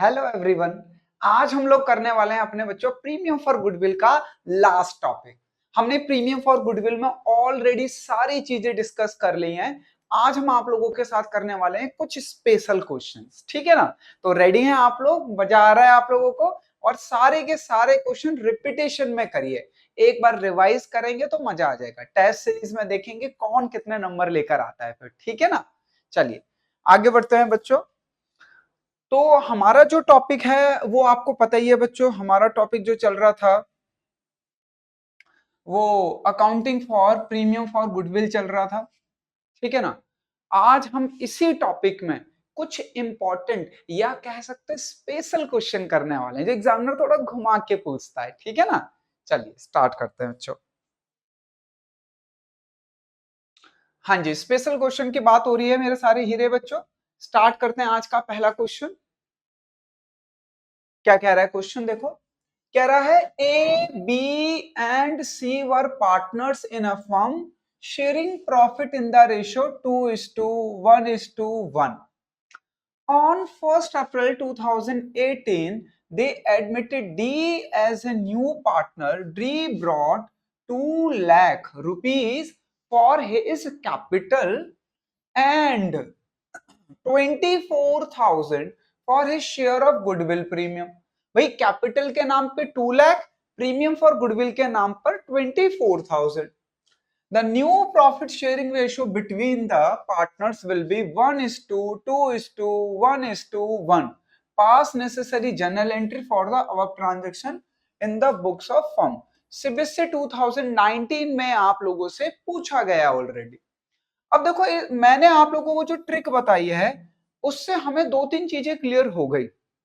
Hello everyone. आज हम लोग करने वाले हैं अपने बच्चों प्रीमियम फॉर गुडविल का लास्ट टॉपिक। हमने प्रीमियम फॉर गुडविल में ऑलरेडी सारी चीजें डिस्कस कर ली हैं। आज हम आप लोगों के साथ करने वाले हैं कुछ स्पेशल क्वेश्चंस, ठीक है ना? तो रेडी हैं आप लोग? मजा आ रहा है आप लोगों को? और सारे के सारे क्वेश्चन रिपीटेशन में करिए, एक बार रिवाइज करेंगे तो मजा आ जाएगा। टेस्ट सीरीज में देखेंगे कौन कितने नंबर लेकर आता है फिर, ठीक है ना? चलिए आगे बढ़ते हैं बच्चों। तो हमारा जो टॉपिक है वो आपको पता ही है बच्चों। हमारा टॉपिक जो चल रहा था वो accounting for premium for goodwill चल रहा था, ठीक है ना? आज हम इसी टॉपिक में कुछ इंपॉर्टेंट या कह सकते हैं स्पेशल क्वेश्चन करने वाले हैं जो एग्जामिनर थोड़ा घुमा के पूछता है, ठीक है ना? चलिए स्टार्ट करते हैं बच्चों। हाँ जी, स्पेशल क्वेश्चन की बात हो रही है मेरे सारे हीरे बच्चों। स्टार्ट करते हैं आज का पहला क्वेश्चन। क्या कह रहा है क्वेश्चन? देखो, कह रहा है A B and C were partners in a firm sharing profit in the ratio 2:1:1. On 1st April 2018, they admitted D as a new partner. D brought 2 lakh rupees for his capital and 24,000 for his share of goodwill premium. भाई capital के नाम पे 2 lakh, premium for goodwill के नाम पर 24,000। The new profit sharing ratio between the partners will be 1:2:1:1. Pass necessary journal entry for the above transaction in the books of firm. CBSE 2019 में आप लोगों से पूछा गया ऑलरेडी। अब देखो मैंने आप लोगों को जो ट्रिक बताई है उससे हमें दो तीन चीजें क्लियर हो गई।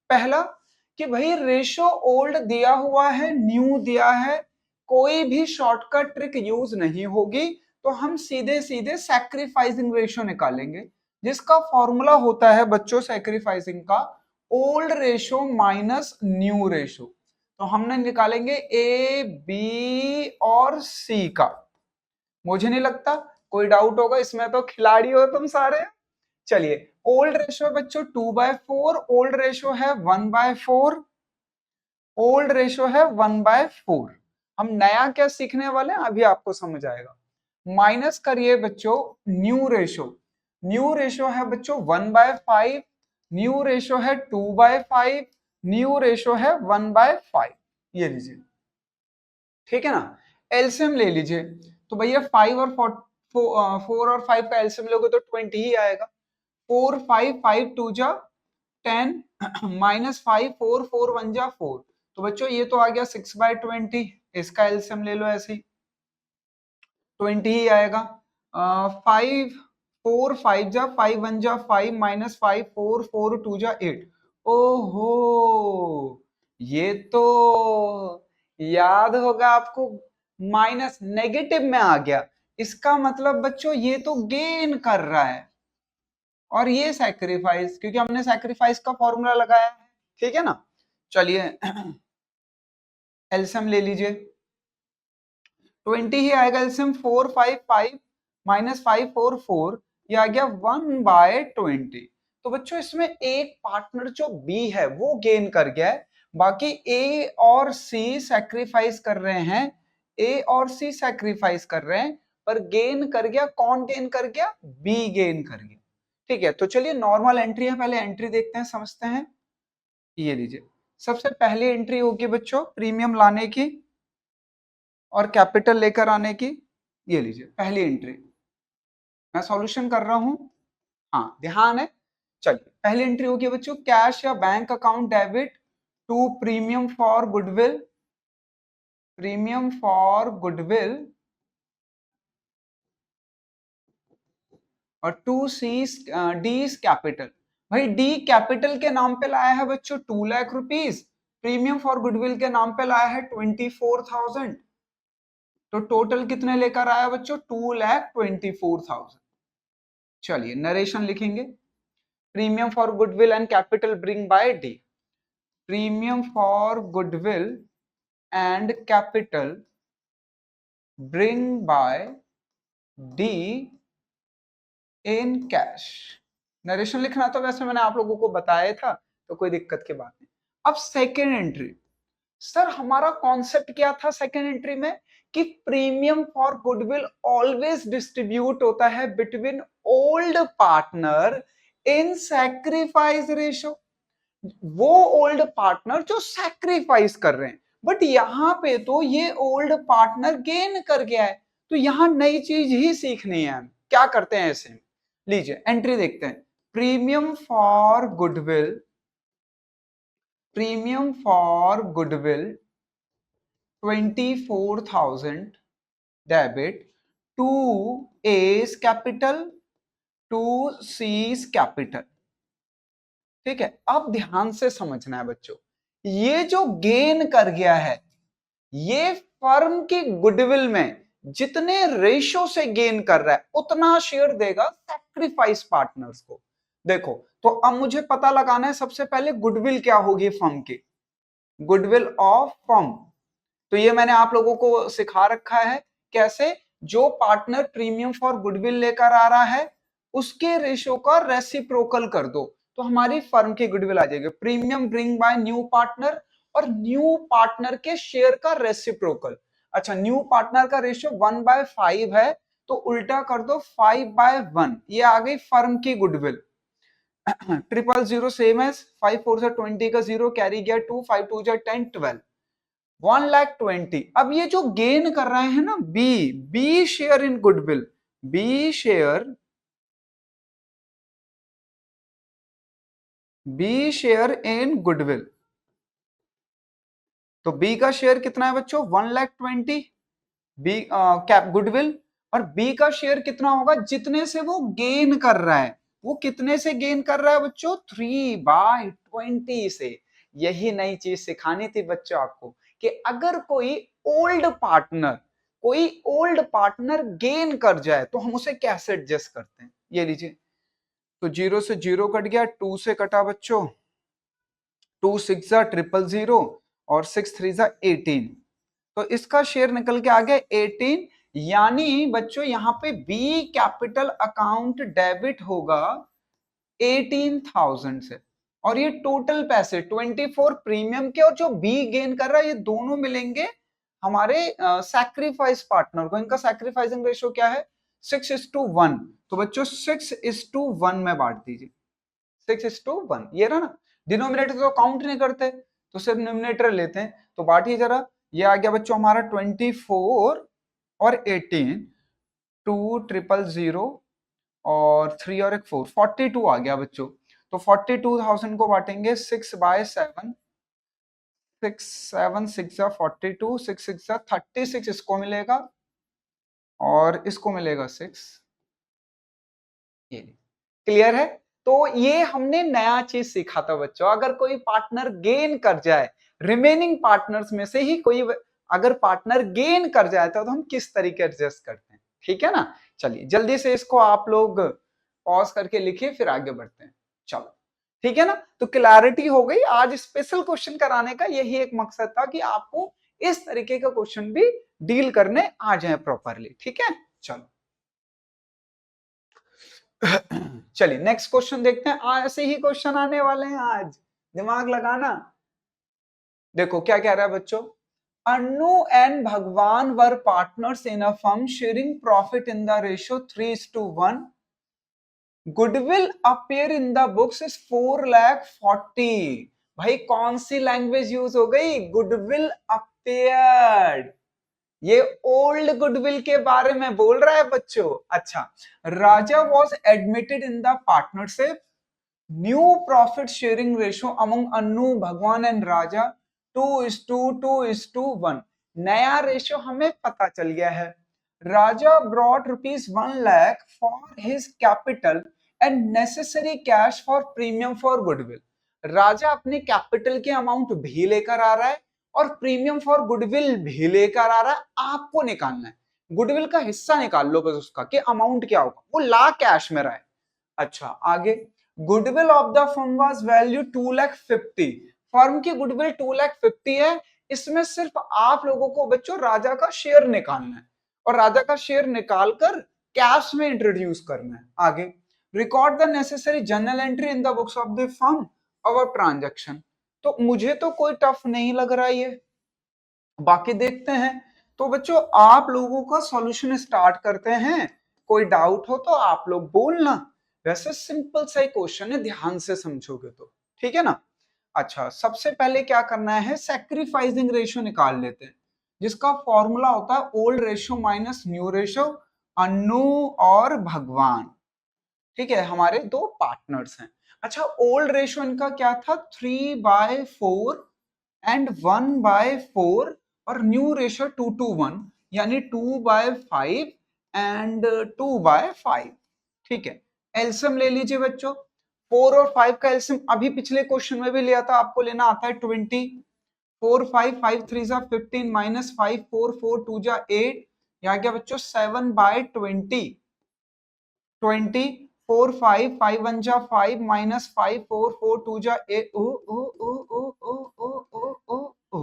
पहला कि भाई रेशो ओल्ड दिया हुआ है, न्यू दिया है, कोई भी शॉर्टकट ट्रिक यूज नहीं होगी, तो हम सीधे सीधे सैक्रिफाइसिंग रेशो निकालेंगे जिसका फॉर्मूला होता है बच्चों सैक्रिफाइसिंग का old ratio minus new ratio. तो हमने निकालेंगे ए बी और सी का। मुझे नहीं लगता कोई डाउट होगा इसमें, तो खिलाड़ी हो तुम सारे। चलिए, ओल्ड रेशो है बच्चों 2/4, ओल्ड रेशो है 1/4, ओल्ड रेशो है 1/4। हम नया क्या सीखने वाले हैं अभी आपको समझ आएगा। माइनस करिए बच्चों न्यू रेशो। न्यू रेशो है बच्चों 1/5, न्यू रेशो है 2/5, न्यू रेशो है 1/5। ये लीजिए, ठीक है ना? एलसीएम ले लीजिए। तो भैया 5 और 4 और 5 का एलसीएम लोगे तो 20 ही आएगा। 4 5 5 2 जा 10 माइनस 5 4 4 1 जा 4। तो बच्चों ये तो आ गया 6/20। इसका एलसीएम ले लो ऐसे ही, 20 ही आएगा। 5 4 5 जा 5 1 जा 5 माइनस 5 4 4 2 जा 8। ओहो, ये तो याद होगा आपको, माइनस नेगेटिव में आ गया। इसका मतलब बच्चों ये तो गेन कर रहा है और ये सैक्रिफाइस, क्योंकि हमने सैक्रिफाइस का फॉर्मूला लगाया है, ठीक है ना? चलिए एलसीएम ले लीजिए, 20 ही आएगा एलसीएम। 4 5 5 माइनस 5 4 4, ये आ गया 1/20। तो बच्चों इसमें एक पार्टनर जो बी है वो गेन कर गया है, बाकी ए और सी सैक्रिफाइस कर रहे हैं। ए और सी सैक्रिफाइस कर रहे हैं, पर गेन कर गया कौन? गेन कर गया बी, गेन कर गया। ठीक है, तो चलिए नॉर्मल एंट्री है, पहले एंट्री देखते हैं, समझते हैं। ये लीजिए, सबसे पहली एंट्री होगी बच्चों प्रीमियम लाने की और कैपिटल लेकर आने की। ये लीजिए पहली एंट्री, मैं सॉल्यूशन कर रहा हूं, हाँ ध्यान है। चलिए पहली एंट्री होगी बच्चों कैश या bank account debit to premium for goodwill, premium for goodwill और टू सी डी कैपिटल। भाई डी कैपिटल के नाम पे लाया है बच्चों 2 lakh rupees, premium for goodwill के नाम पे लाया है 24,000। तो टोटल कितने लेकर आया बच्चों? 2,24,000। चलिए नरेशन लिखेंगे, premium for goodwill and capital bring by D, premium for goodwill and capital bring by D in cash. Narration लिखना तो वैसे मैंने आप लोगों को बताया था, तो कोई दिक्कत की बात नहीं। अब सेकेंड एंट्री, सर हमारा कॉन्सेप्ट क्या था सेकेंड एंट्री में कि premium for goodwill always distribute होता है between old partner in sacrifice ratio, वो ओल्ड पार्टनर जो सैक्रिफाइस कर रहे हैं, बट यहां पे तो ये ओल्ड पार्टनर गेन कर गया है, तो यहां नई चीज ही सीखनी है। हम क्या करते हैं ऐसे, लीजिए एंट्री देखते हैं, premium for goodwill, premium for goodwill 24,000 debit to S capital to C's capital. ठीक है, अब ध्यान से समझना है बच्चों, ये जो गेन कर गया है ये फर्म की गुडविल में जितने रेशो से गेन कर रहा है उतना शेयर देगा सैक्रिफाइस पार्टनर्स को। देखो तो अब मुझे पता लगाना है सबसे पहले गुडविल क्या होगी फर्म की, गुडविल ऑफ फर्म। तो ये मैंने आप लोगों को सिखा रखा है कैसे, जो पार्टनर प्रीमियम फॉर गुडविल लेकर आ रहा है उसके रेशो का रेसिप्रोकल कर दो तो हमारी फर्म की गुडविल आ जाएगी। Premium bring by new partner और न्यू पार्टनर के शेयर का रेसिप्रोकल। अच्छा, न्यू पार्टनर का रेशियो 1/5 है तो उल्टा कर दो 5/1, ये आ गई फर्म की गुडविल। 000 सेम है, 5 4 से 20 का 0 कैरी गया 2, 5 2 जा 10 12, 1,20,000। अब ये जो गेन कर रहे हैं ना B share in goodwill, B share in goodwill, तो बी का शेयर कितना है बच्चों 1,20,000 बी कैप गुडविल, और बी का शेयर कितना होगा जितने से वो गेन कर रहा है, वो कितने से गेन कर रहा है बच्चों 3/20 से। यही नई चीज सिखानी थी बच्चों आपको कि अगर कोई ओल्ड पार्टनर गेन कर जाए तो हम उसे कैसे एडजस्ट करते हैं। ये लीजिए, तो 0 से 0 कट गया, 2 से कटा बच्चों, 2 6 000 और 6 3 18, तो इसका शेयर निकल के आ गया 18। यानी बच्चों यहां पे बी कैपिटल अकाउंट डेबिट होगा 18,000 से, और ये टोटल पैसे 24 प्रीमियम के और जो बी गेन कर रहा है ये दोनों मिलेंगे हमारे सैक्रिफाइस पार्टनर को। इनका सैक्रिफाइसिंग रेशियो क्या है 6:1, तो बच्चों 6:1 में बांट दीजिए, 6:1। ये रहा ना, डिनोमिनेटर तो काउंट नहीं करते तो सिर्फ न्यूमिनेटर लेते हैं, तो बांटिए जरा। ये आ गया बच्चों हमारा 24 और 18, 2,000 और 3 और एक 4, 42 आ गया बच्चों। तो 42,000 को बांटेंगे 6/7, 6 7 6 42, 6 6 36 इसको मिलेगा और इसको मिलेगा 6। ये क्लियर है। तो ये हमने नया चीज सीखा था बच्चों, अगर कोई पार्टनर गेन कर जाए, रिमेनिंग पार्टनर्स में से ही कोई अगर पार्टनर गेन कर जाए तो हम किस तरीके एडजस्ट करते हैं, ठीक है ना। चलिए जल्दी से इसको आप लोग पॉज करके लिखिए फिर आगे बढ़ते हैं। चलो ठीक है ना, तो क्लैरिटी हो गई। आज स्पेशल क्वेश्चन कराने का यही एक मकसद था कि आपको इस तरीके का क्वेश्चन भी डील करने आ जाए प्रॉपरली, ठीक है। चलो चलिए नेक्स्ट क्वेश्चन देखते हैं, ऐसे ही क्वेश्चन आने वाले हैं आज, दिमाग लगाना। देखो क्या कह रहा है बच्चों, Annu and Bhagwan were partners in a firm sharing profit in the ratio 3:1, goodwill appear in the books is 4,40,000। भाई कौन सी लैंग्वेज यूज हो गई, गुडविल अपीयर्ड, ये ओल्ड गुडविल के बारे में बोल रहा है बच्चों। अच्छा, Raja was admitted in the partnership, new profit sharing ratio among Annu Bhagwan and राजा 2:2:1। नया रेशियो हमें पता चल गया है। Raja brought ₹1 lakh for his capital and necessary cash for premium for goodwill. Raja अपने कैपिटल के अमाउंट भी लेकर आ रहा है और प्रीमियम फॉर गुडविल भी लेकर आ रहा है, आपको निकालना है। गुडविल का हिस्सा निकाल लो बस उसका कि अमाउंट क्या होगा, वो ला कैश में रहा है। अच्छा आगे, goodwill of the firm was value 2,50,000, firm की गुडविल 2,50,000 है। इसमें सिर्फ आप लोगों को बच्चों राजा का शेयर निकालना है और राजा का शेयर निकालकर कैश में इंट्रोड्यूस करना है। आगे, record the necessary journal entry in the books of the firm our transaction. तो मुझे तो कोई टफ नहीं लग रहा ये, बाकी देखते हैं। तो बच्चों आप लोगों का सॉल्यूशन स्टार्ट करते हैं, कोई डाउट हो तो आप लोग बोलना। वैसे सिंपल सा ही क्वेश्चन है, ध्यान से समझोगे तो ठीक है ना। अच्छा, सबसे पहले क्या करना है, सैक्रिफाइसिंग रेशियो निकाल लेते हैं, जिसका फॉर्मूला होता है old ratio minus new ratio, Annu और भगवान। ठीक है, हमारे दो पार्टनर्स हैं। अच्छा, ओल्ड रेशियो इनका क्या था, 3/4 एंड 1/4, और न्यू रेशियो 2:1, यानी 2/5 एंड 2/5। ठीक है, एलसीएम ले लीजिए बच्चों। 4 और 5 का एलसीएम अभी पिछले क्वेश्चन में भी लिया था, आपको लेना आता है 20। 4 5 5 3 जा 15 माइनस 5 4 4 2 जा 8, यहाँ क्या बच्चों 7/20। 20 4 5 5 1 जा 5 माइनस 5 4 4 2 जा 8। ओ ओ ओ ओ ओ ओ ओ ओ ओ,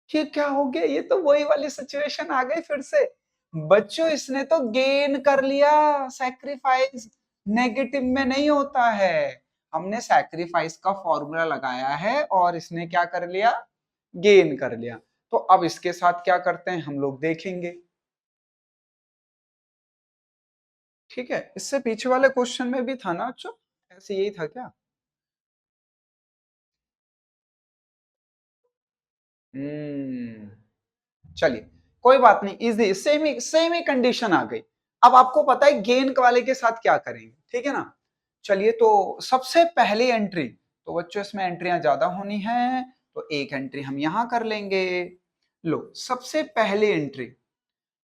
ये क्या हो गया, ये तो वही वाली सिचुएशन आ गई फिर से बच्चों। इसने तो गेन कर लिया, सैक्रिफाइस नेगेटिव में नहीं होता है। हमने सैक्रिफाइस का फॉर्मूला लगाया है और इसने क्या कर लिया, गेन कर लिया। तो अब इसके साथ क्या करते हैं हम लोग देखेंगे। ठीक है, इससे पीछे वाले क्वेश्चन में भी था ना बच्चों, ऐसे यही था क्या। चलिए कोई बात नहीं, इजी, सेम ही कंडीशन आ गई। अब आपको पता है गेन वाले के साथ क्या करेंगे, ठीक है ना। चलिए, तो सबसे पहली एंट्री, तो बच्चों इसमें एंट्रियां ज्यादा होनी है, तो एक एंट्री हम यहां कर लेंगे। लो, सबसे पहली एंट्री,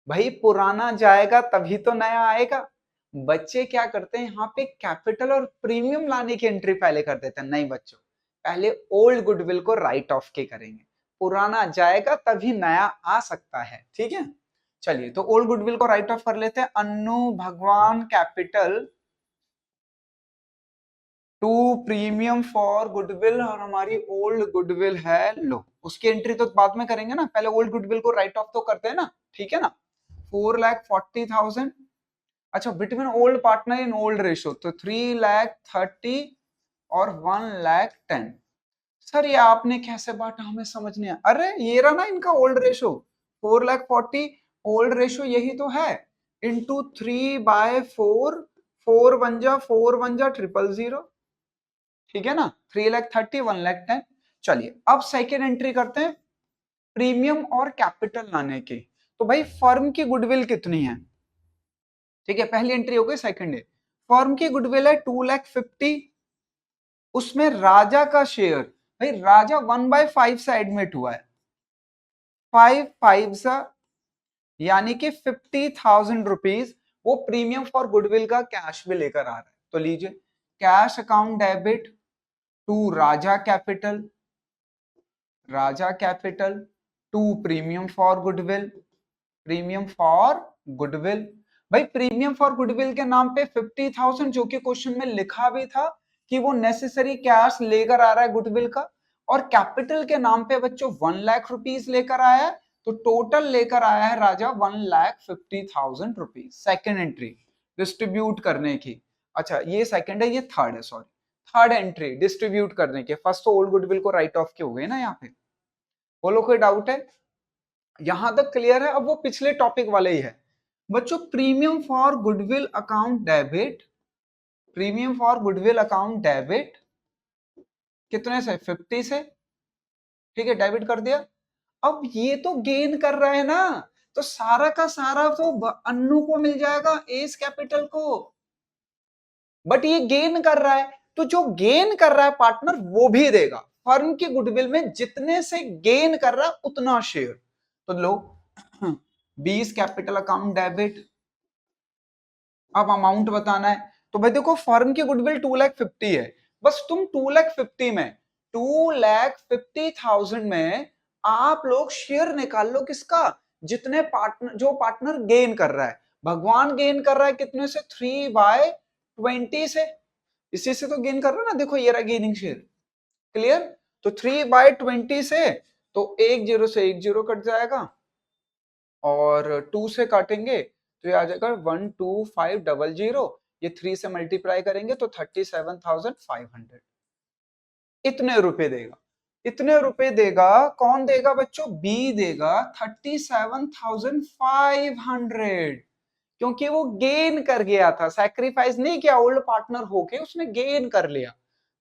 भाई पुराना जाएगा तभी तो नया आएगा। बच्चे क्या करते हैं, यहाँ पे कैपिटल और प्रीमियम लाने की एंट्री पहले कर देते हैं। नहीं बच्चों, पहले ओल्ड गुडविल को राइट ऑफ के करेंगे, पुराना जाएगा तभी नया आ सकता है। ठीक है, चलिए तो ओल्ड गुडविल को राइट ऑफ कर लेते हैं। Annu Bhagwan capital to premium for goodwill, और हमारी ओल्ड गुडविल है। लो, उसकी एंट्री तो बाद में करेंगे ना, पहले ओल्ड गुडविल को राइट ऑफ तो करते हैं ना, ठीक है ना। 4,40,000। अच्छा, between old partner in old ratio, तो 3,30,000 और 1,10,000। सर ये आपने कैसे बांटा, हमें समझ नहीं आया। अरे ये रहा ना इनका ओल्ड रेशियो, 4,40,000 ओल्ड रेशियो यही तो है, इंटू 3/4, 4 1 जा 4 1 जा 000। ठीक है ना, 3,30,000 1,10,000। चलिए अब सेकेंड एंट्री करते हैं, प्रीमियम और कैपिटल लाने की। तो भाई फर्म की गुडविल कितनी है, ठीक है, पहली एंट्री हो गई। सेकंड है, फर्म की गुडविल है 2,50,000, उसमें राजा का शेयर, भाई राजा 1/5 से एडमिट हुआ है, 5 5 यानी कि 50,000 रुपीज वो प्रीमियम फॉर गुडविल का कैश भी लेकर आ रहा है। तो लीजिए, cash account debit to Raja capital, Raja capital to premium for goodwill, premium for goodwill. भाई प्रीमियम फॉर गुडविल के नाम पे 50,000, जो कि क्वेश्चन में लिखा भी था कि वो नेसेसरी कैश लेकर आ रहा है गुडविल का, और कैपिटल के नाम पे बच्चों 1,00,000 रुपीज लेकर आया है। तो टोटल लेकर आया है राजा 1,50,000 रुपीज। सेकेंड एंट्री डिस्ट्रीब्यूट करने की। अच्छा ये सेकेंड है, ये थर्ड है, सॉरी, थर्ड एंट्री डिस्ट्रीब्यूट करने के। फर्स्ट तो ओल्ड गुडविल को राइट ऑफ के हो गए ना यहाँ पे। बोलो कोई डाउट है, यहां तक क्लियर है। अब वो पिछले टॉपिक वाले ही है बच्चों, premium for goodwill account debit, premium for goodwill account debit कितने से, 50 से। ठीक है, डेबिट कर दिया। अब ये तो गेन कर रहा है ना, तो सारा का सारा तो अन्नू को मिल जाएगा, एस कैपिटल को, बट ये गेन कर रहा है, तो जो गेन कर रहा है पार्टनर वो भी देगा। फर्म की गुडविल में जितने से गेन कर रहा है उतना शेयर। तो लो 20 कैपिटल अकाउंट डेबिट। अब अमाउंट बताना है, तो भाई देखो फर्म की गुडविल 2,50,000 है, बस तुम 2,50,000 में 2,50,000 में आप लोग शेयर निकाल लो, किसका, जितने पार्टनर, जो पार्टनर गेन कर रहा है। भगवान गेन कर रहा है कितने से, 3/20 से, इसी से तो गेन कर रहा है ना, देखो ये रहा गेनिंग शेयर। क्लियर, तो 3/20 से, तो 1 0 से 1 0 कट जाएगा, और 2 से काटेंगे तो ये आ जाएगा 12500, ये 3 से मल्टीप्लाई करेंगे तो 37,500 इतने रुपए देगा। इतने रुपए देगा कौन देगा बच्चों? बी देगा 37,500, क्योंकि वो गेन कर गया था, सैक्रिफाइस नहीं किया, ओल्ड पार्टनर होके उसने गेन कर लिया।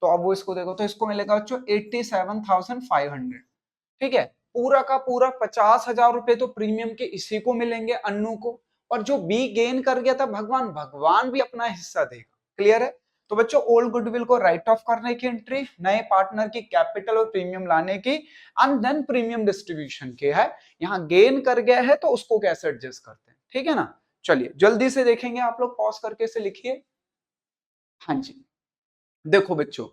तो अब वो इसको देखो तो इसको मिलेगा बच्चों 87,500। ठीक है, पूरा का पूरा 50,000 रुपए तो प्रीमियम के इसी को मिलेंगे, अन्नू को, और जो बी गेन कर गया था भगवान भगवान भी अपना हिस्सा देगा। क्लियर है? तो बच्चों ओल्ड गुडविल को राइट ऑफ करने की एंट्री, नए पार्टनर की कैपिटल और प्रीमियम लाने की, एंड देन प्रीमियम डिस्ट्रीब्यूशन के है। यहाँ गेन कर गया है तो उसको कैसे एडजस्ट करते हैं, ठीक है ना। चलिए जल्दी से देखेंगे, आप लोग पॉज करके से लिखिए। हाँ जी, देखो बच्चों,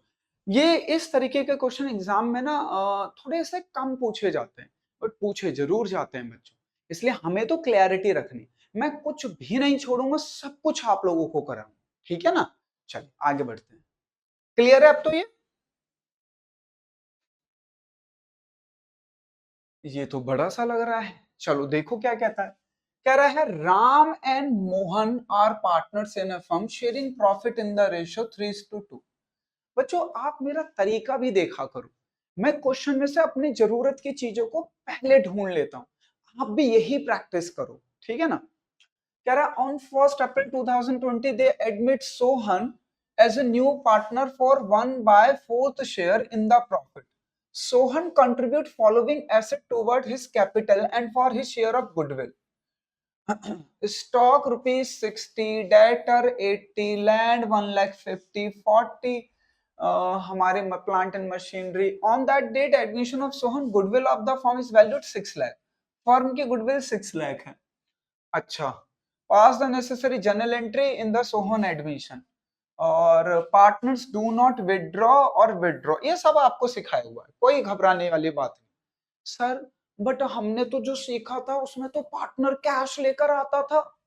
ये इस तरीके के क्वेश्चन एग्जाम में ना थोड़े से कम पूछे जाते हैं, बट पूछे जरूर जाते हैं बच्चों, इसलिए हमें तो क्लैरिटी रखनी। मैं कुछ भी नहीं छोड़ूंगा, सब कुछ आप लोगों को कराऊंगा, ठीक है ना। चलिए आगे बढ़ते हैं। क्लियर है अब तो ये तो बड़ा सा लग रहा है। चलो देखो क्या कहता है। कह रहा है Ram and Mohan are partners in a firm sharing profit in the ratio 3:2। बच्चों आप मेरा तरीका भी देखा करो, मैं क्वेश्चन में से अपनी जरूरत की चीजों को पहले ढूंढ लेता हूं, आप भी यही प्रैक्टिस करो, ठीक है ना। कह रहा on 1 April 2020 they admit Sohan as a new partner for 1/4 share in the profit. Sohan contribute following asset toward his capital and for his share of goodwill. Stock ₹60, debtor 80, land 1,50,000, 40 हमारे plant and machinery. On that date admission of Sohan goodwill of the firm is valued 6 lakh. Firm की goodwill 6 lakh है। अच्छा, pass the necessary journal entry in the Sohan admission, और partners do not withdraw और withdraw, ये सब आपको सिखाया हुआ है, कोई घबराने वाली बात नहीं। सर बट हमने तो जो सीखा था उसमें तो पार्टनर कैश लेकर आता था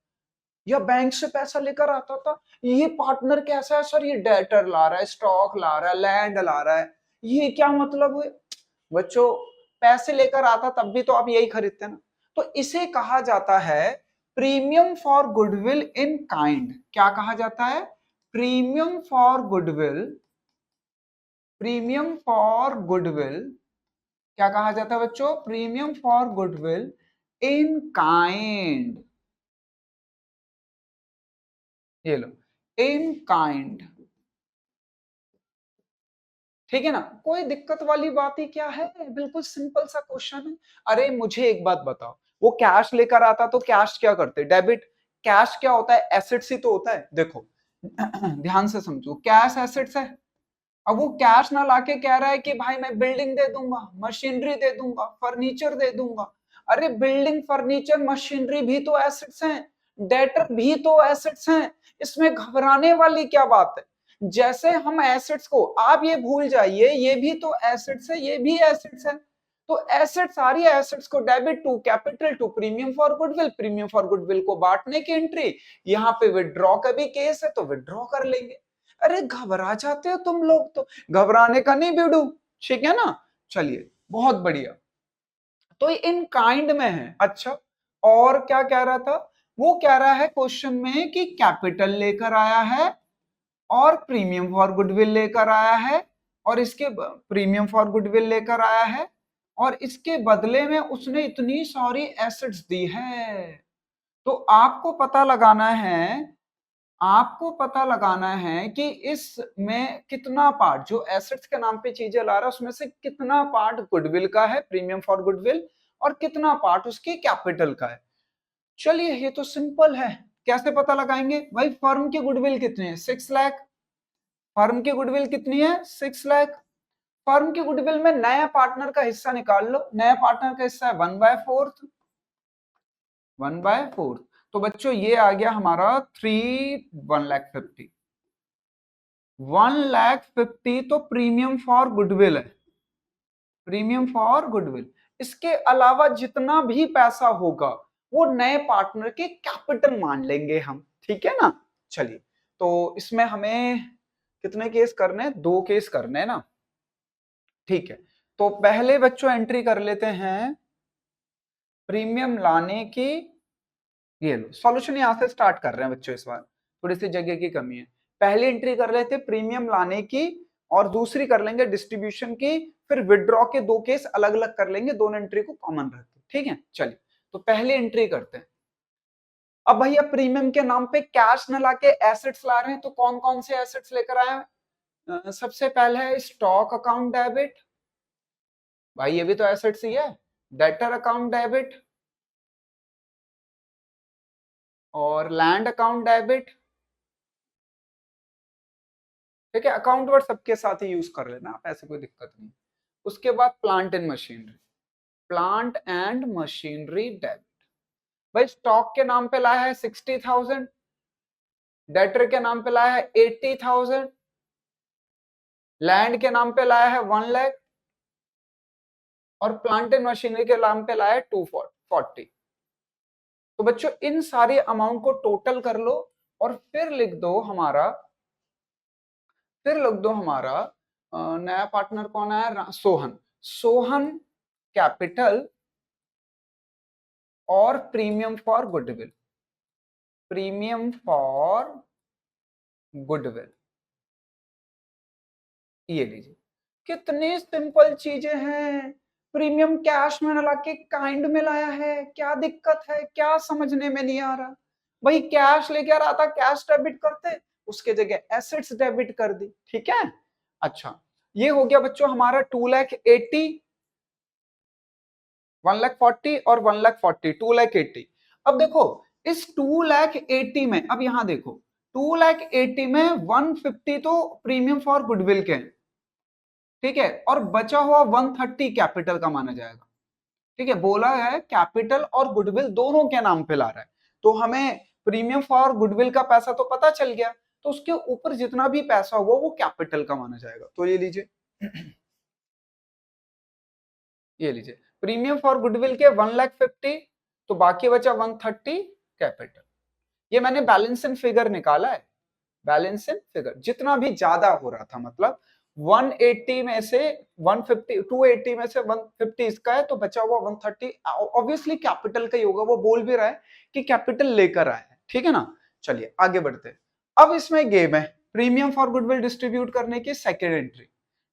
या बैंक से पैसा लेकर आता था, ये पार्टनर कैसा है सर? ये डेटर ला रहा है, स्टॉक ला रहा है, लैंड ला रहा है, ये क्या मतलब हुए? बच्चों पैसे लेकर आता तब भी तो आप यही खरीदते ना। तो इसे कहा जाता है premium for goodwill in kind. क्या कहा जाता है? Premium for goodwill, premium for goodwill क्या कहा जाता है बच्चों? Premium for goodwill in kind. ये लो, इन काइंड, ठीक है ना। कोई दिक्कत वाली बात ही क्या है, बिल्कुल सिंपल सा क्वेश्चन है। अरे मुझे एक बात बताओ, वो कैश लेकर आता तो कैश क्या करते? डेबिट। कैश क्या होता है? एसेट्स ही तो होता है। देखो ध्यान से समझो, कैश एसेट्स है। अब वो कैश ना लाके कह रहा है कि भाई मैं बिल्डिंग दे दूंगा, मशीनरी दे दूंगा, फर्नीचर दे दूंगा। अरे बिल्डिंग, फर्नीचर, मशीनरी भी तो एसेट्स हैं, डेटर भी तो एसेट्स हैं, इसमें घबराने वाली क्या बात है? जैसे हम एसेट्स को, आप ये भूल जाइए, ये भी तो एसेट्स है, ये भी एसेट्स है। तो एसेट, सारी एसेट्स को debit to capital to premium for goodwill, premium for goodwill को बांटने की एंट्री, यहाँ पे विड्रॉ का भी केस है तो विड्रॉ कर लेंगे। अरे घबरा जाते हो तुम लोग तो, घबराने का नहीं बिडू, ठीक है ना। चलिए बहुत बढ़िया, तो इन काइंड में है। अच्छा, और क्या कह रहा था? वो कह रहा है क्वेश्चन में कि कैपिटल लेकर आया है और प्रीमियम फॉर गुडविल लेकर आया है, और इसके प्रीमियम फॉर गुडविल लेकर आया है, और इसके बदले में उसने इतनी सारी एसेट्स दी है। तो आपको पता लगाना है, आपको पता लगाना है कि इसमें कितना पार्ट, जो एसेट्स के नाम पे चीजें ला रहा है उसमें से कितना पार्ट गुडविल का है, प्रीमियम फॉर गुडविल, और कितना पार्ट उसकी कैपिटल का है। चलिए ये तो सिंपल है, कैसे पता लगाएंगे भाई? फर्म की गुडविल कितनी है? 6 लाख। फर्म की गुडविल कितनी है? 6 लाख। फर्म की गुडविल में नया पार्टनर का हिस्सा निकाल लो, नया पार्टनर का हिस्सा है 1/4, 1/4। तो बच्चों ये आ गया हमारा 1,50,000। 1,50,000 तो प्रीमियम फॉर गुडविल है, प्रीमियम फॉर गुडविल। इसके अलावा जितना भी पैसा होगा वो नए पार्टनर के कैपिटल मान लेंगे हम, ठीक है ना। चलिए, तो इसमें हमें कितने केस करने? 2 केस करने हैं ना, ठीक है। तो पहले बच्चों एंट्री कर लेते हैं प्रीमियम लाने की। ये लो सॉल्यूशन यहां से स्टार्ट कर रहे हैं बच्चों इस बार। थोड़ी सी जगह की कमी है। पहली एंट्री कर लेते प्रीमियम लाने की और दूसरी कर लेंगे डिस्ट्रीब्यूशन की, फिर विड्रॉ के दो केस अलग अलग कर लेंगे, दोनों एंट्री को कॉमन रखते। ठीक है, चलिए तो पहली एंट्री करते हैं। अब भैया प्रीमियम के नाम पे कैश न लाके एसेट्स ला रहे हैं, तो कौन कौन से एसेट्स लेकर आए हैं? सबसे पहले है स्टॉक अकाउंट डेबिट, भाई ये भी तो एसेट्स ही है। डेटर अकाउंट डेबिट और लैंड अकाउंट डेबिट। ठीक है, अकाउंट वर्ड सबके साथ ही यूज कर लेना आप, ऐसे कोई दिक्कत नहीं। उसके बाद plant and machinery, plant and machinery debit. भाई स्टॉक के नाम पे लाया है 60,000, डेटर के नाम पे लाया है 80,000, लैंड के नाम पे लाया है 1 लाख और प्लांट एंड मशीनरी के नाम पे लाया है 240। तो बच्चों इन सारे अमाउंट को टोटल कर लो और फिर लिख दो हमारा, नया पार्टनर कौन है? सोहन। सोहन कैपिटल और premium for goodwill, premium for goodwill. ये लीजिए, कितनी सिंपल चीजें हैं। प्रीमियम कैश में न लाके काइंड में लाया है, क्या दिक्कत है? क्या समझने में नहीं आ रहा? भाई कैश लेके आ रहा था, कैश डेबिट करते, उसके जगह एसेट्स डेबिट कर दी। ठीक है, अच्छा ये हो गया बच्चों हमारा 2,80,000, 1,40,000 और 1,40,000, 2,80,000। अब देखो इस 2,80,000 में, अब यहां देखो 2,80,000 में 150 तो प्रीमियम फॉर गुडविल के हैं, ठीक है, और बचा हुआ 130 कैपिटल का माना जाएगा। ठीक है, बोला है कैपिटल और गुडविल दोनों के नाम पे ला रहा है, तो हमें प्रीमियम फॉर गुडविल का पैसा तो पता चल गया, तो उसके ऊपर जितना भी पैसा हुआ वो कैपिटल का माना जाएगा। तो ये लीजिए ये लीजिए प्रीमियम फॉर गुडविल के 1,50,000, तो बाकी बचा 130 कैपिटल। ये मैंने बैलेंस इन फिगर निकाला है, बैलेंस इन फिगर जितना भी ज्यादा हो रहा था, मतलब 180 में से 150, 280 में से 150 इसका है, तो बचा हुआ 130 ऑब्वियसली कैपिटल का ही होगा, वो बोल भी रहा है कि कैपिटल लेकर आया है। ठीक है ना, चलिए आगे बढ़ते हैं। अब इसमें गेम है प्रीमियम फॉर गुडविल डिस्ट्रीब्यूट करने की सेकेंड एंट्री।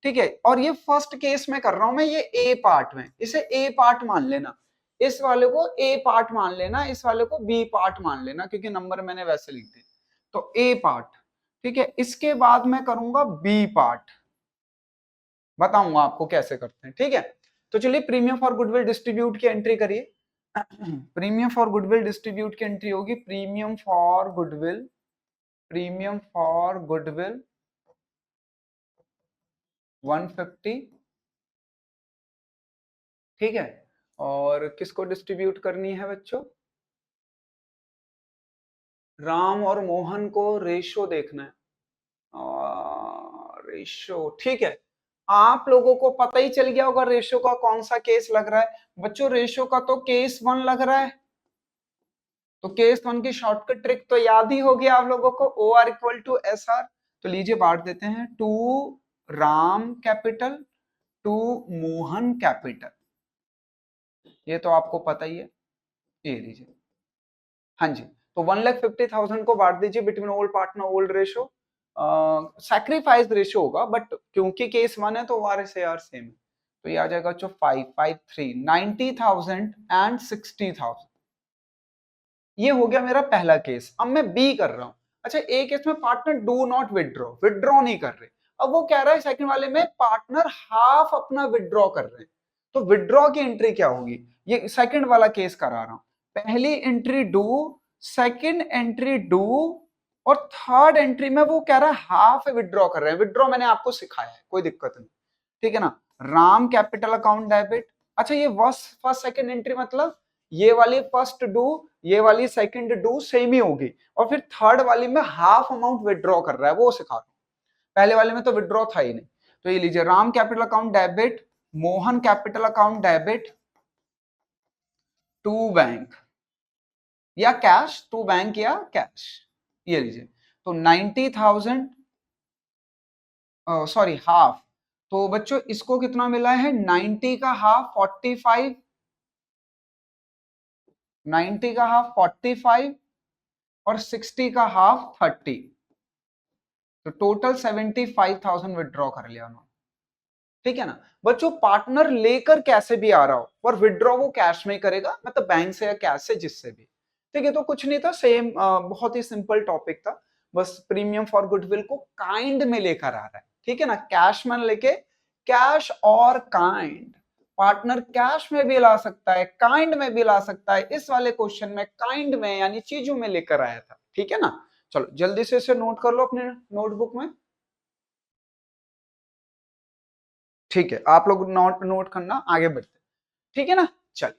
ठीक है, और ये फर्स्ट केस में कर रहा हूं मैं, ये ए पार्ट में, इसे ए पार्ट मान लेना, इस वाले को ए पार्ट मान लेना, इस वाले को बी पार्ट मान लेना, क्योंकि नंबर मैंने वैसे लिख दिए। तो ए पार्ट, ठीक है, इसके बाद मैं करूंगा बी पार्ट, बताऊंगा आपको कैसे करते हैं। ठीक है, तो चलिए प्रीमियम फॉर गुडविल डिस्ट्रीब्यूट की एंट्री करिए। प्रीमियम फॉर गुडविल डिस्ट्रीब्यूट की एंट्री होगी premium for goodwill, premium for goodwill 150। ठीक है, और किसको डिस्ट्रीब्यूट करनी है बच्चों? राम और मोहन को रेशो देखना है, रेशो। ठीक है, आप लोगों को पता ही चल गया होगा रेशो का कौन सा केस लग रहा है। बच्चों रेशो का तो केस 1 लग रहा है, तो केस 1 की शॉर्टकट ट्रिक तो याद ही होगी आप लोगों को, O R equal to S R. तो लीजिए बांट देते हैं, 2 राम कैपिटल 2 मोहन कैपिटल, ये तो आपको पता ही है। ये लीजिए, हाँ जी, तो 1,50,000 को बांट दीजिए between old partner old ratio, sacrifice ratio होगा, बट क्योंकि केस 1 है तो आर से आर सेम है, तो ये आ जाएगा जो 553 90,000 एंड 60,000। ये हो गया मेरा पहला केस। अब मैं बी कर रहा हूं। अच्छा, ए केस में partner do not withdraw, withdraw नहीं कर रहे। अब वो कह रहा है सेकंड वाले में पार्टनर हाफ अपना विड्रॉ कर रहे हैं, तो विड्रॉ की एंट्री क्या होगी? ये सेकंड वाला केस करा रहा हूं, पहली entry do, second entry do, और थर्ड एंट्री में वो कह रहा है हाफ विड्रॉ कर रहे हैं। विड्रॉ मैंने आपको सिखाया है, कोई दिक्कत नहीं। ठीक है ना, राम कैपिटल अकाउंट डेबिट। अच्छा, ये फर्स्ट सेकंड एंट्री मतलब ये वाली फर्स्ट डू, ये वाली सेकंड डू सेम ही होगी, और फिर थर्ड वाली में हाफ अमाउंट विड्रॉ कर रहा है, वो सिखा रहा हूं। पहले वाले में तो विड्रॉ था ही नहीं। तो ये लीजिए, Ram capital account debit, Mohan capital account debit to bank या कैश, टू बैंक या कैश। ये लीजिए, तो 90,000, सॉरी हाफ, तो बच्चों इसको कितना मिला है? 90 का हाफ 45, 90 का हाफ 45, और 60 का हाफ 30, तो टोटल 75,000 विड्रॉ कर लिया उन्होंने। ठीक है ना बच्चों, पार्टनर लेकर कैसे भी आ रहा हो पर विड्रॉ वो कैश में ही करेगा, मतलब बैंक से या कैश से, जिससे भी। ठीक है, तो कुछ नहीं था, सेम बहुत ही सिंपल टॉपिक था, बस प्रीमियम फॉर गुडविल को काइंड में लेकर आ रहा है। ठीक है ना, कैश में लेके कैश और काइंड, पार्टनर कैश में भी ला सकता है, काइंड में भी ला सकता है, इस वाले क्वेश्चन में काइंड में यानी चीजों में लेकर आया था। ठीक है ना, चलो जल्दी से इसे नोट कर लो अपने नोटबुक में। ठीक है, आप लोग नोट नोट करना, आगे बढ़ते। ठीक है ना, चल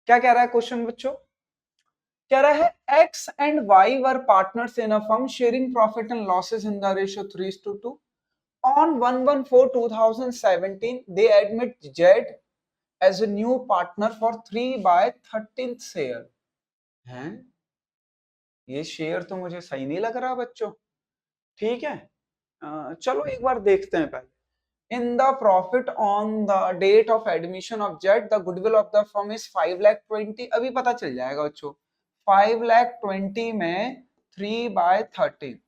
क्या कह रहा है क्वेश्चन बच्चों, कह रहा है x and why were partners in a firm sharing profit and losses in the ratio 3:2। On 1/1/4/2017, they admit Z as a new partner for 3/13th share. हैं? ये शेयर तो मुझे सही नहीं लग रहा बच्चों। ठीक है, चलो एक बार देखते हैं पहले। In the profit on the date of admission of Z, the goodwill of the firm is 5,20,000। अभी पता चल जाएगा बच्चों, 5,20,000 में 3/13।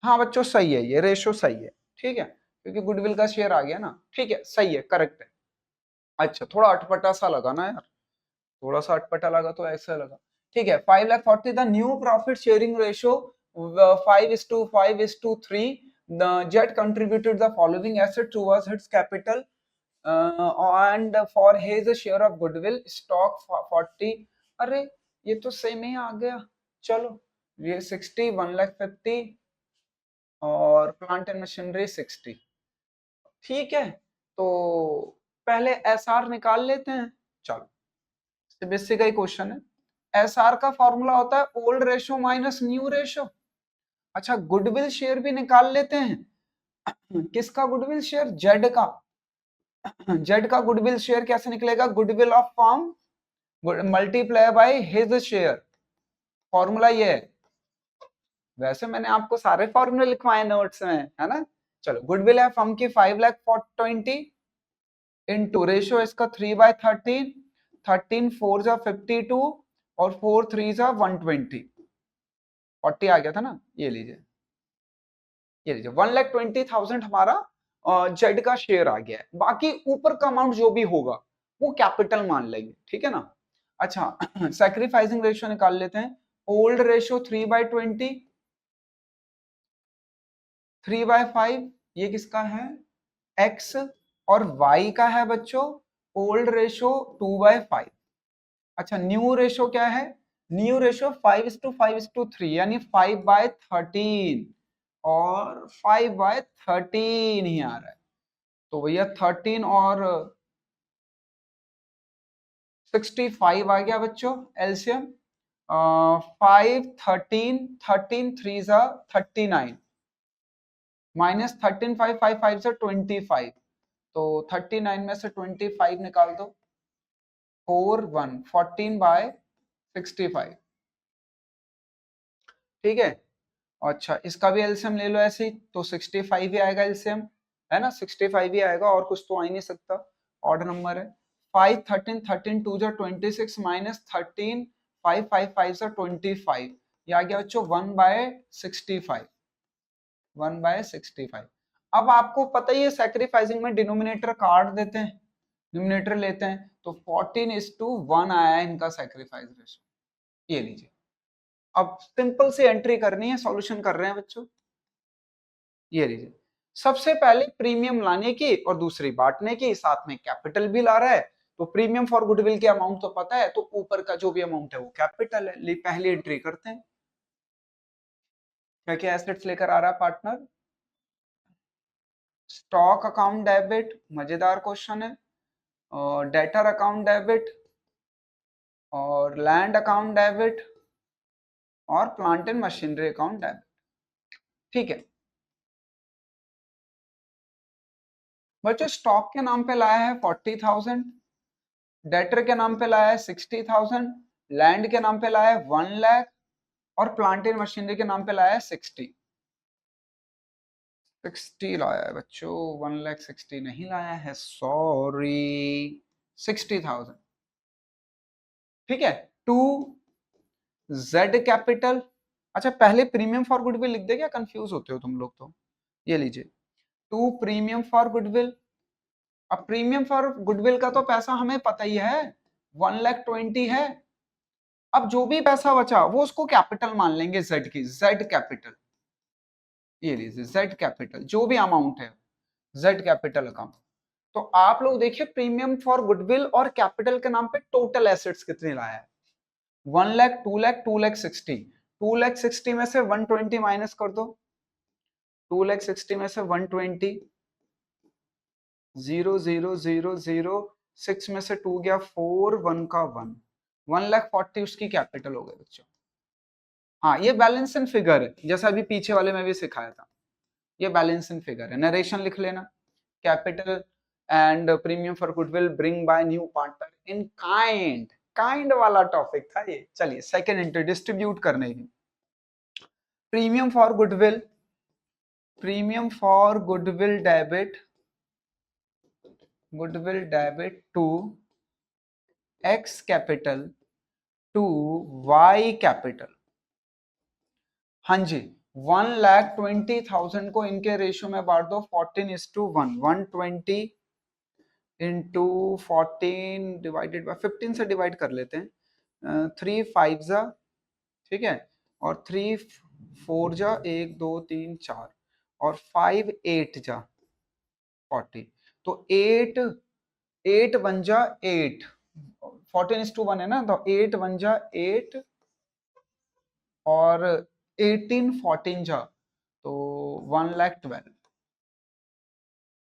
हाँ बच्चों सही है, ये रेशो सही है। ठीक है, क्योंकि गुडविल का शेयर आ गया ना। ठीक है, सही है, करेक्ट है। अच्छा, थोड़ा अटपटा सा लगा ना यार, थोड़ा सा अटपटा लगा तो ऐसा लगा। ठीक है, 5,40,000 the new profit sharing ratio 5:5:3। Jet contributed the following asset towards it's capital and for his share of goodwill stock 40। अरे ये तो सेम ही आ गया। चलो, ये 60, 1,50,000 और प्लांट एंड मशीनरी 60। ठीक है, तो पहले एसआर निकाल लेते हैं। चलो, सीबीएसई का ही क्वेश्चन है। एसआर का फॉर्मूला होता है old ratio minus new ratio. अच्छा, गुडविल शेयर भी निकाल लेते हैं। किसका गुडविल शेयर? जेड का। जेड का गुडविल शेयर कैसे निकलेगा? Goodwill of firm multiply by his share, formula ये है। वैसे मैंने आपको सारे फॉर्मूले लिखवाए नोट्स में, है ना। चलो, गुडविल है फर्म की 5,20,000 इनटू रेशियो इसका 3/13, 13 4 जा 52 और 4 3 जा 120, 40 आ गया था ना। ये लीजिए, ये लीजिए 1,20,000 हमारा जेड का शेयर आ गया है। बाकी ऊपर का अमाउंट जो भी होगा वो कैपिटल मान लेंगे। ठीक है ना। अच्छा, सैक्रिफाइसिंग रेशियो निकाल लेते हैं। ओल्ड रेशियो 3/20, 3/5, ये किसका है? एक्स। और वाई का है बच्चों ओल्ड रेशियो 2/5। अच्छा, न्यू रेशो क्या है? न्यू रेशो 5:5:3 यानी 5/13, और 5/13 ही आ रहा है। तो भैया 13 और 65 आ गया बच्चों एलसीएम। 5 13 13 3 जा 39 माइनस 13 5 5 5 से 25, तो 39 में से 25 निकाल दो। 4 1 14/65। ठीक है, अच्छा इसका भी एलसीएम ले लो ऐसे ही, तो 65 ही आएगा एलसीएम, है ना। 65 ही आएगा, और कुछ तो आ ही नहीं सकता, ऑड नंबर है। 5 13 13 2 जा 26 माइनस 13 5 5 5 जा 25, ये आ गया बच्चों 1/65, 1/65। अब आपको पता ही है सैक्रिफाइसिंग में डिनोमिनेटर काट देते हैं, डिनोमिनेटर लेते हैं, तो 14:1 आया है इनका सैक्रिफाइस रेशो। ये लीजिए, अब सिंपल से एंट्री करनी है, सॉल्यूशन कर रहे हैं बच्चों। ये लीजिए, सबसे पहले प्रीमियम लाने की और दूसरी बांटने की, साथ में कैपिटल भी ला रहा है, तो प्रीमियम फॉर गुडविल के अमाउंट तो पता है, तो ऊपर का जो भी अमाउंट है वो कैपिटल है। पहली एंट्री करते हैं। क्या क्या एसेट्स लेकर आ रहा है पार्टनर? स्टॉक अकाउंट डेबिट, मजेदार क्वेश्चन है। और डेटर अकाउंट डेबिट, और लैंड अकाउंट डेबिट, और plant and machinery account debit. ठीक है बच्चों, स्टॉक के नाम पे लाया है 40,000, डेटर के नाम पे लाया है 60,000, लैंड के नाम पे लाया है 1 लाख, और प्लांट एंड मशीनरी के नाम पे लाया है 60। 60 लाया है बच्चों, 1,60,000 नहीं लाया है, सॉरी, 60,000। ठीक है, टू जेड कैपिटल। अच्छा पहले प्रीमियम फॉर गुडविल लिख दे, क्या कंफ्यूज होते हो तुम लोग तो। ये लीजिए, टू प्रीमियम फॉर गुडविल। अब प्रीमियम फॉर गुडविल का तो पैसा हमें पता ही है, 1,20,000 है। अब जो भी पैसा बचा वो उसको कैपिटल मान लेंगे, जेड की, जेड कैपिटल। ये लीजिए जेड कैपिटल, जो भी अमाउंट है जेड कैपिटल अकाउंट। तो आप लोग देखिए प्रीमियम फॉर गुडविल और कैपिटल के नाम पे टोटल एसेट्स कितने लाया है, 1,00,000, 2,00,000, 2,60,000। 2,60,000 में से 120 माइनस कर दो, 2,60,000 में से 120, 0,0,0,0,6 में से 2 गया 4, 1 का 1, 1,40,000 उसकी कैपिटल हो गई बच्चों। हाँ ये बैलेंस इन फिगर है, जैसा अभी पीछे वाले में भी सिखाया था, ये बैलेंस इन फिगर है। नरेशन लिख लेना, capital and premium for goodwill bring by new partner in kind, kind वाला टॉपिक था ये। चलिए सेकंड एंट्री डिस्ट्रीब्यूट करने की, premium for goodwill, premium for goodwill debit, goodwill debit to X capital to Y capital. हाँ जी, 1,20,000 को इनके रेशियो में बांट दो 14:1, 120 इंटू 14 डिवाइडेड बाय 15 से डिवाइड कर लेते हैं, 3 5 जा, ठीक है, और 3 4 जा, 1 2 3 4, और 5 8 जा 40। तो 8 1 जा 8, 14:1 है ना, तो 8 1 जा 8, और 18 14 जा, तो 1,12,000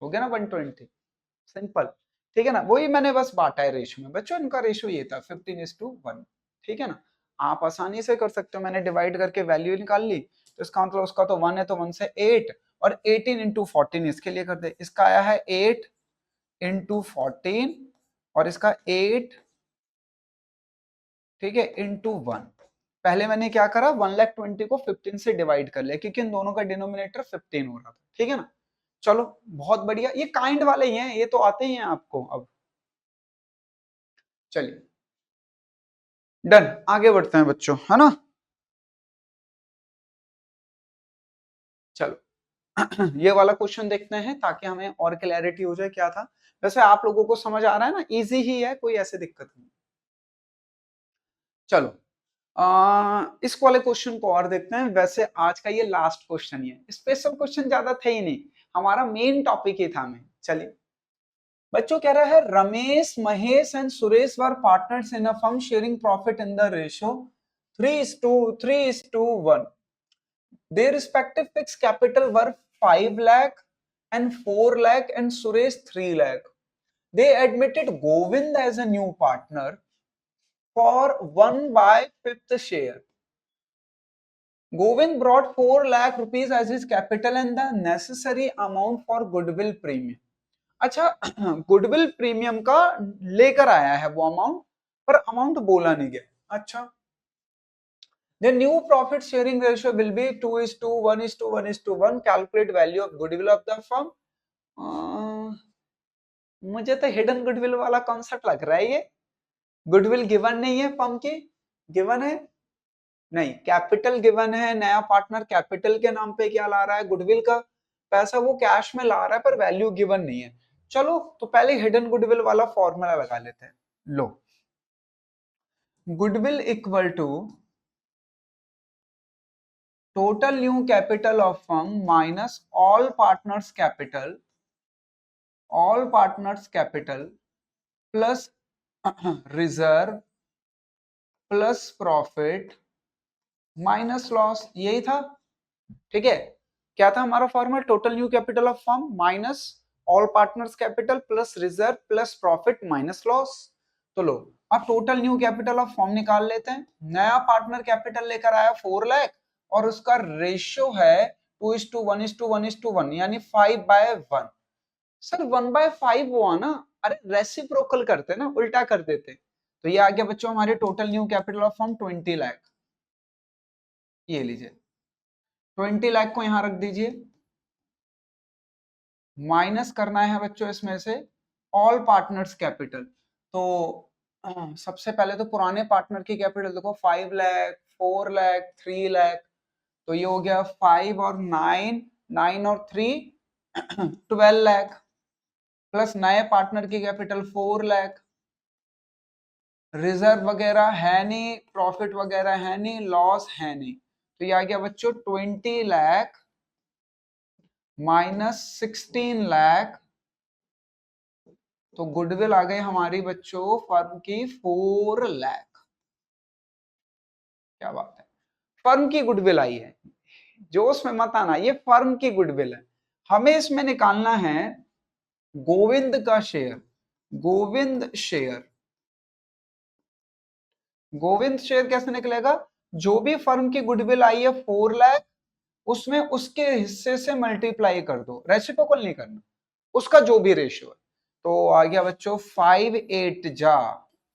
हो गया ना, 120, सिंपल। ठीक है ना, वही मैंने बस बांटा है रेशियो में बच्चों, इनका रेशियो ये था 15:1। ठीक है ना, आप आसानी से कर सकते हो, मैंने डिवाइड करके वैल्यू निकाल ली, तो इसका मतलब उसका तो 1 है, तो 1 से 8, और 18 इंटू 14 इसके लिए कर दे। इसका आया है 8 इंटू 14, और इसका 8, ठीक है, इंटू 1। पहले मैंने क्या करा, 1,20,000 को 15 से डिवाइड कर लिया, क्योंकि इन दोनों का डिनोमिनेटर 15 हो रहा था। ठीक है ना, चलो बहुत बढ़िया, ये काइंड वाले ही हैं, ये तो आते ही हैं आपको। अब चलिए डन, आगे बढ़ते हैं बच्चों, है ना। चलो ये वाला क्वेश्चन देखते हैं ताकि हमें और क्लैरिटी हो जाए क्या था। वैसे आप लोगों को समझ आ रहा है ना, इजी ही है, कोई ऐसे दिक्कत नहीं। चलो इस वाले क्वेश्चन को और देखते हैं। वैसे आज का ये लास्ट क्वेश्चन ही है, स्पेशल क्वेश्चन ज्यादा थे ही नहीं, हमारा मेन टॉपिक ही था। मैं चलिए बच्चों कह रहा है, Ramesh Mahesh and Suresh were partners in a firm sharing profit in the ratio 3:1. Their respective fixed capital were 5 lakh and 4 lakh and Suresh 3 lakh. They admitted Govind as a new partner for 1/5 share. Govind brought 4 lakh rupees as his capital and the necessary amount for goodwill premium. अच्छा goodwill premium का लेकर आया है वो amount, पर amount बोला नहीं गया। अच्छा, the new profit sharing ratio will be 2:1:1:1. Calculate value of goodwill of the firm. मुझे तो हिडन गुडविल वाला कॉन्सेप्ट लग रहा है ये। गुडविल गिवन नहीं है फर्म की, गिवन है नहीं, कैपिटल गिवन है, नया पार्टनर कैपिटल के नाम पे क्या ला रहा है, गुडविल का पैसा वो कैश में ला रहा है, पर वैल्यू गिवन नहीं है। चलो तो पहले हिडन गुडविल वाला फॉर्मूला लगा लेते हैं। लो, goodwill equal to total new capital of firm minus all partners capital plus reserve plus profit minus loss, यही था। ठीक है, क्या था हमारा formula, total new capital of firm minus all partners capital plus reserve plus profit minus loss. तो लो अब total new capital of firm निकाल लेते हैं। नया पार्टनर कैपिटल लेकर आया 4 लाख, और उसका रेशियो है 2:1:1:1, यानी 5/1। सर 1/5 हुआ ना, अरे रेसिप्रोकल करते ना, उल्टा कर देते। तो ये आ गया बच्चों हमारे total new capital of firm 20 lakh. ये लीजिए 20 लाख को यहां रख दीजिए, माइनस करना है बच्चों इसमें से ऑल पार्टनर्स कैपिटल। तो सबसे पहले तो पुराने पार्टनर की कैपिटल देखो, 5 लाख, 4 लाख, 3 लाख, तो ये हो गया 5 और 9, 9 और 3 12 लाख, प्लस नए पार्टनर की कैपिटल 4 लाख, रिजर्व वगैरह है नहीं, प्रॉफिट वगैरह है नहीं, लॉस है नहीं, तो ये आ गया बच्चों 20 लाख माइनस 16 लाख, तो गुडविल आ गई हमारी बच्चों फर्म की 4 लाख। क्या बात है, फर्म की गुडविल आई है, जो उसमें मत आना, ये फर्म की गुडविल है। हमें इसमें निकालना है गोविंद का share, Govind share, Govind share कैसे निकलेगा, जो भी फर्म की गुडविल आई है 4 लाख, उसमें उसके हिस्से से मल्टीप्लाई कर दो, रेसिप्रोकल नहीं करना, उसका जो भी रेशियो है। तो आ गया बच्चों 5 8 जा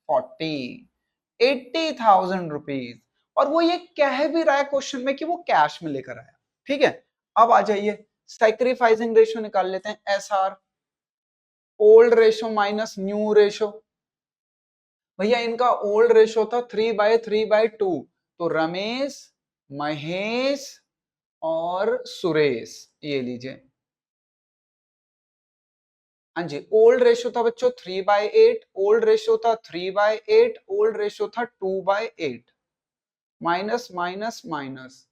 40, 80,000 रुपीज, और वो ये कह भी रहा है क्वेश्चन में कि वो कैश में लेकर आया। ठीक है, अब आ जाइए सैक्रिफाइसिंग रेशियो निकाल लेते हैं, SR, old ratio minus new ratio. भैया इनका ओल्ड रेशियो था 3/3/2, तो रमेश, महेश और सुरेश, ये लीजिए। हाँ जी, ओल्ड रेशियो था बच्चों 3/8, ओल्ड रेशियो था 3/8, ओल्ड रेशियो था 2/8, माइनस माइनस माइनस,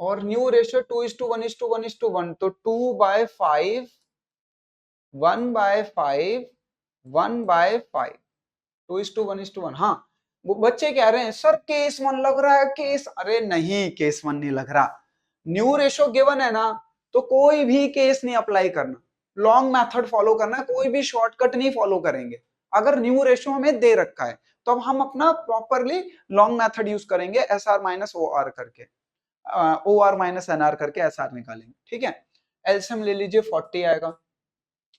और न्यू रेशियो 2:1:1:1, तो 2/5, 1/5, 1/5, 2:1:1। हाँ, वो बच्चे कह रहे हैं सर केस 1 लग रहा है केस, अरे नहीं केस 1 नहीं लग रहा, न्यू रेशियो गिवन है ना, तो कोई भी केस नहीं अप्लाई करना, लॉन्ग मेथड फॉलो करना है, कोई भी शॉर्टकट नहीं फॉलो करेंगे। अगर न्यू रेशियो हमें दे रखा है तो अब हम अपना प्रॉपरली लॉन्ग मेथड यूज करेंगे, S R minus O R करके, O R minus N R करके एस आर निकालेंगे। ठीक है, एलसीएम ले लीजिए 40 आएगा,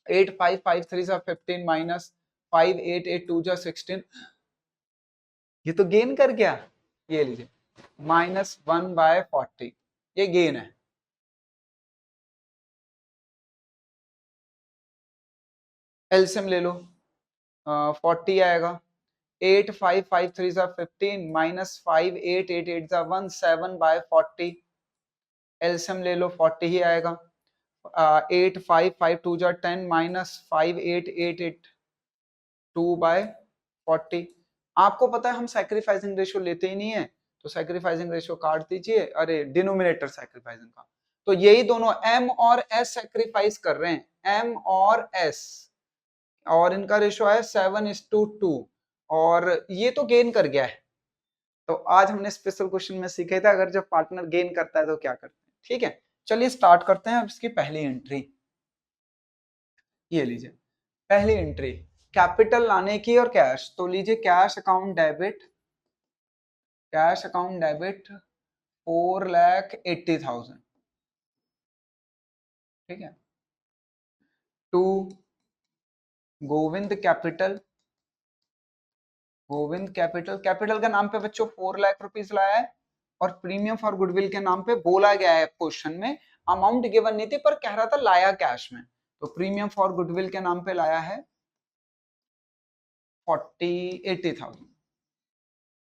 8 5 5 3 15 माइनस 5 8 8 2 16, ये तो गेन कर गया, ये लीजिए -1/40, ये गेन है। एलसीएम ले लो, 40 आएगा, 8 5 5 3 15 माइनस 5 8 8 8 1 7/40, एलसीएम ले लो 40 ही आएगा, 8 5 5 2 10 माइनस 5 8 8 8 2/40। आपको पता है हम सैक्रिफाइसिंग रेशियो लेते ही नहीं है, तो सैक्रिफाइसिंग रेशियो काट दीजिए, अरे डिनोमिनेटर सैक्रिफाइसिंग का, तो यही दोनों एम और एस सैक्रिफाइस कर रहे हैं, एम और एस, और इनका रेशियो है 7:2, और ये तो गेन कर गया है। तो आज हमने स्पेशल क्वेश्चन में सीखे थे अगर जब पार्टनर गेन करता है तो क्या करते हैं। ठीक है, चलिए स्टार्ट करते हैं अब इसकी पहली एंट्री, ये लीजिए पहली एंट्री, कैपिटल लाने की और कैश, तो लीजिए cash account debit, cash account debit 4,80,000। ठीक है, to Govind capital, Govind capital, capital के नाम पे बच्चों 4 लाख रुपीस लाया है, और प्रीमियम फॉर गुडविल के नाम पे बोला गया है क्वेश्चन में, अमाउंट गिवन नहीं थी पर कह रहा था लाया कैश में, तो प्रीमियम फॉर गुडविल के नाम पे लाया है 80,000।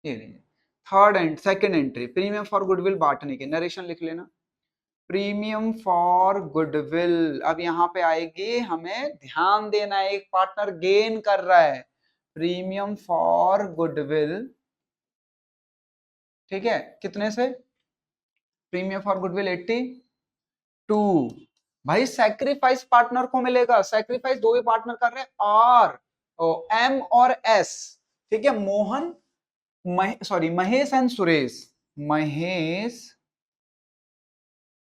ये लीजिए third and second entry, premium for goodwill बांटने के, नरेशन लिख लेना, प्रीमियम फॉर गुडविल, अब यहाँ पे आएगी, हमें ध्यान देना है, एक पार्टनर गेन कर रहा है, प्रीमियम फॉर गुडविल, ठीक है, कितने से, प्रीमियम फॉर गुडविल 82, भाई सैक्रिफाइस पार्टनर को मिलेगा, सैक्रिफाइस दो ही पार्टनर कर रहे हैं, आर एम और एस, ठीक है, Mohan sorry Mahesh and Suresh, Mahesh,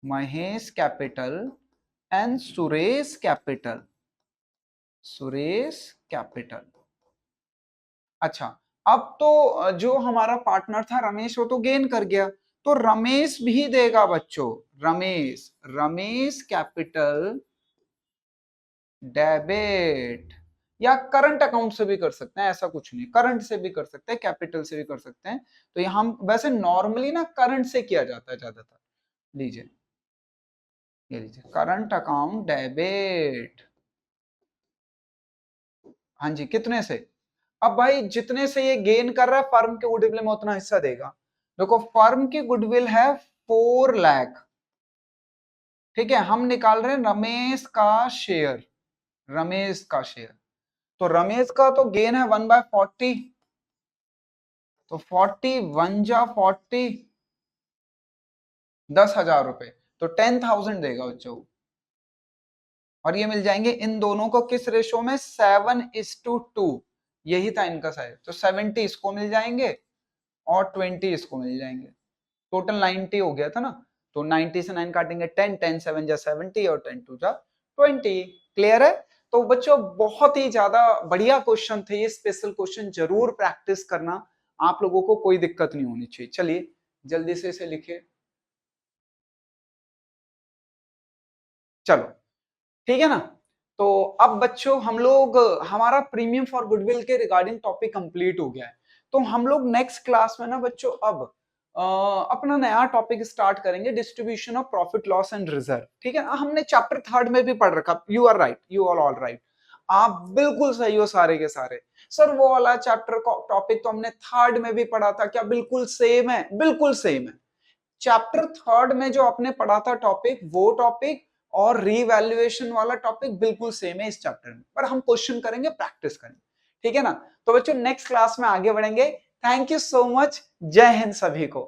Mahesh capital and Suresh capital, Suresh capital. अच्छा, अब तो जो हमारा पार्टनर था रमेश वो तो गेन कर गया, तो रमेश भी देगा बच्चों, रमेश, रमेश कैपिटल डेबिट, या करंट अकाउंट से भी कर सकते हैं, ऐसा कुछ नहीं, करंट से भी कर सकते हैं, कैपिटल से भी कर सकते हैं, तो यहां वैसे नॉर्मली ना करंट से किया जाता है ज्यादातर, लीजिए ये लीजिए करंट अकाउंट डेबिट। हाँ जी, कितने से? अब भाई जितने से ये गेन कर रहा है फर्म के गुडविल में उतना हिस्सा देगा। देखो फर्म की गुडविल है 4 लाख, ठीक है, हम निकाल रहे हैं रमेश का शेयर, रमेश का शेयर। तो रमेश का तो गेन है 1/40, तो 40 1 जा 40, 10,000 रुपए, तो 10,000 देगा बच्चों। और ये मिल जाएंगे इन दोनों को किस रेशो में? 7:2। यही था इनका साइज, तो 70 इसको मिल जाएंगे और 20 इसको मिल जाएंगे। टोटल 90 हो गया था ना, तो 90 से 9 काटेंगे 10, 10 7 जा 70 और 10 2 जा 20। क्लियर है? तो बच्चों बहुत ही ज्यादा बढ़िया क्वेश्चन थे ये, स्पेशल क्वेश्चन जरूर प्रैक्टिस करना, आप लोगों को कोई दिक्कत नहीं होनी चाहिए। चलिए जल्दी से इसे लिखिए। चलो ठीक है ना। तो अब बच्चों हम लोग, हमारा प्रीमियम फॉर गुडविल के रिगार्डिंग टॉपिक कंप्लीट हो गया है। तो हम लोग नेक्स्ट क्लास में ना बच्चों अब अपना नया टॉपिक स्टार्ट करेंगे, distribution of profit loss and reserve. ठीक है ना, हमने चैप्टर 3 में भी पढ़ रखा। You are right, you all right, आप बिल्कुल सही हो सारे के सारे। सर वो वाला चैप्टर का टॉपिक तो हमने 3 में भी पढ़ा था, क्या बिल्कुल सेम है? बिल्कुल सेम है। चैप्टर 3 में जो आपने पढ़ा था टॉपिक, वो टॉपिक और रीवैल्यूएशन वाला टॉपिक बिल्कुल सेम है इस चैप्टर में, पर हम क्वेश्चन करेंगे, प्रैक्टिस करेंगे। ठीक है ना। तो बच्चों नेक्स्ट क्लास में आगे बढ़ेंगे। थैंक यू सो मच, जय हिंद सभी को।